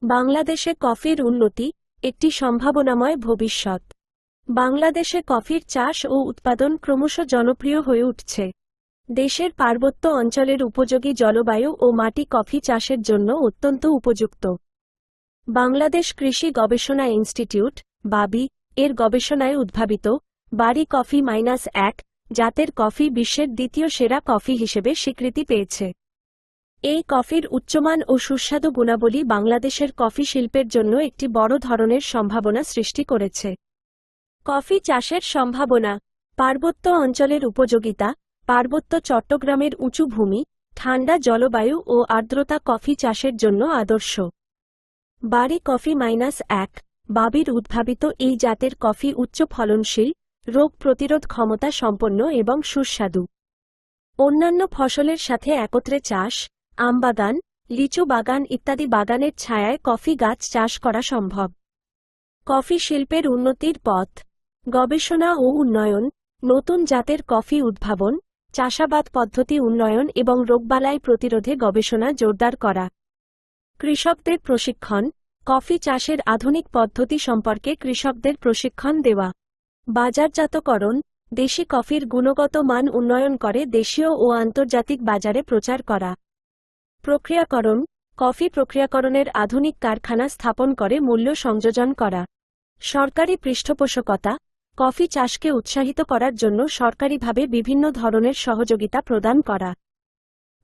বাংলাদেশে কফির উন্নতি একটি সম্ভাবনাময় ভবিষ্যৎ। বাংলাদেশে কফির চাষ ও উৎপাদন ক্রমশ জনপ্রিয় হয়ে উঠছে। দেশের পার্বত্য অঞ্চলের উপযোগী জলবায়ু ও মাটি কফি চাষের জন্য অত্যন্ত উপযুক্ত। বাংলাদেশ কৃষি গবেষণা ইনস্টিটিউট বাবি এর গবেষণায় উদ্ভাবিত বাড়ি কফি -1 জাতের কফি বিশ্বের দ্বিতীয় সেরা কফি হিসেবে স্বীকৃতি পেয়েছে। এই কফির উচ্চমান ও সুস্বাদু গুণাবলী বাংলাদেশের কফি শিল্পের জন্য একটি বড় ধরনের সম্ভাবনা সৃষ্টি করেছে। কফি চাষের সম্ভাবনা। পার্বত্য অঞ্চলের উপযোগিতা। পার্বত্য চট্টগ্রামের উঁচু ভূমি, ঠান্ডা জলবায়ু ও আর্দ্রতা কফি চাষের জন্য আদর্শ। বাড়ি কফি -1 বাবির উদ্ভাবিত এই জাতের কফি উচ্চ ফলনশীল, রোগ প্রতিরোধ ক্ষমতা সম্পন্ন এবং সুস্বাদু। অন্যান্য ফসলের সাথে একত্রে চাষ, আমবাগান, লিচু বাগান ইত্যাদি বাগানের ছায়ায় কফি গাছ চাষ করা সম্ভব। কফি শিল্পের উন্নতির পথ। গবেষণা ও উন্নয়ন, নতুন জাতের কফি উদ্ভাবন, চাষাবাদ পদ্ধতি উন্নয়ন এবং রোগবালাই প্রতিরোধে গবেষণা জোরদার করা। কৃষকদের প্রশিক্ষণ, কফি চাষের আধুনিক পদ্ধতি সম্পর্কে কৃষকদের প্রশিক্ষণ দেওয়া। বাজারজাতকরণ, দেশি কফির গুণগত মান উন্নয়ন করে দেশীয় ও আন্তর্জাতিক বাজারে প্রচার করা। প্রক্রিয়াকরণ, কফি প্রক্রিয়াকরণের আধুনিক কারখানা স্থাপন করে মূল্য সংযোজন করা। সরকারি পৃষ্ঠপোষকতা, কফি চাষকে উৎসাহিত করার জন্য সরকারিভাবে বিভিন্ন ধরনের সহযোগিতা প্রদান করা।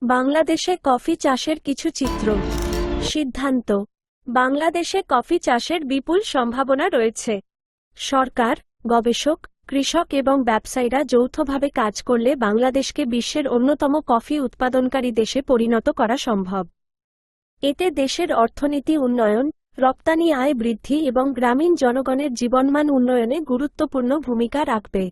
বাংলাদেশে কফি চাষের কিছু চিত্র। সিদ্ধান্ত। বাংলাদেশে কফি চাষের বিপুল সম্ভাবনা রয়েছে। সরকার, গবেষক, কৃষক এবং ব্যবসায়ীরা যৌথভাবে কাজ করলে বাংলাদেশকে বিশ্বের অন্যতম কফি উৎপাদনকারী দেশে পরিণত করা সম্ভব। এতে দেশের অর্থনীতি উন্নয়ন, রপ্তানি আয় বৃদ্ধি এবং গ্রামীণ জনগণের জীবনমান উন্নয়নে গুরুত্বপূর্ণ ভূমিকা রাখবে।